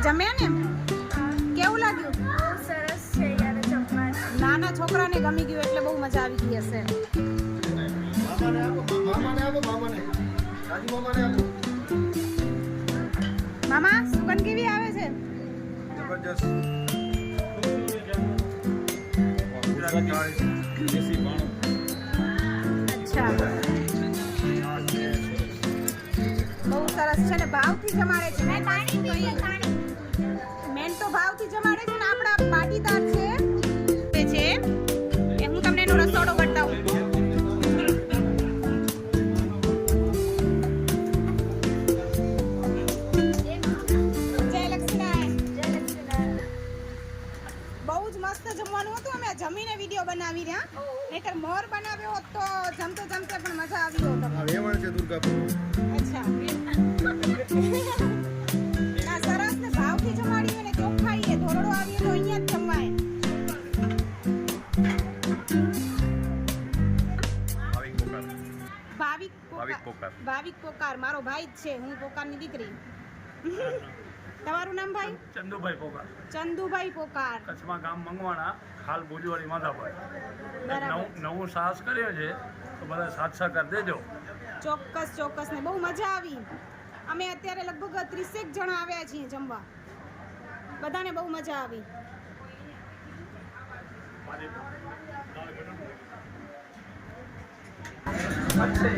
જમ્યા ને? કેવું લાગ્યું? સરસ છે યાર જમવાનું. નાના છોકરાને ગમી ગયું એટલે બહુ મજા આવી ગઈ હશે. મામા સુગંધ કેવી આવે છે? જબરજસ્ત. અચ્છા, બહુ સરસ છે ને. ભાવથી જમાડે છે. મેન તો ભાવથી જમાડે છે ને. આપણા પાટીદાર છે એ હું તમને એનો રસોડો બતાવું. જય લક્ષ્મીનારાયણ. બહુ જ મસ્ત જમવાનું હતું. અમે જમીને વિડીયો બનાવી રહ્યા, નહીતર મોર બનાવ્યો હોત તો જમતે જમતે પણ મજા આવી હોત. વેવણ છે દુર્ગાપુર. અચ્છા, ના સરસ ને. ભાવથી જમાડી ને ચોખ્ખાઈએ ધોરડો આવીએ તો અહીંયા જ જમવાય. ભાવિક પોકાર મારો ભાઈ જ છે. હું પોકારની દીકરી. તમારું નામ ભાઈ? ચંદુભાઈ પોકાર. ચંદુભાઈ પોકાર. કચ્છમાં ગામ મંગવાણા, હાલ ભુજવાડી માધાપર. બરાબર. નવું સાહસ કર્યો છે તો બધા સાથ સહકાર દેજો. ચોક્કસ ચોક્કસ ને. બહુ મજા આવી. અમે અત્યારે લગભગ 30 જણા આવ્યા છીએ જમવા. બધાને બહુ મજા આવી. અચ્છા.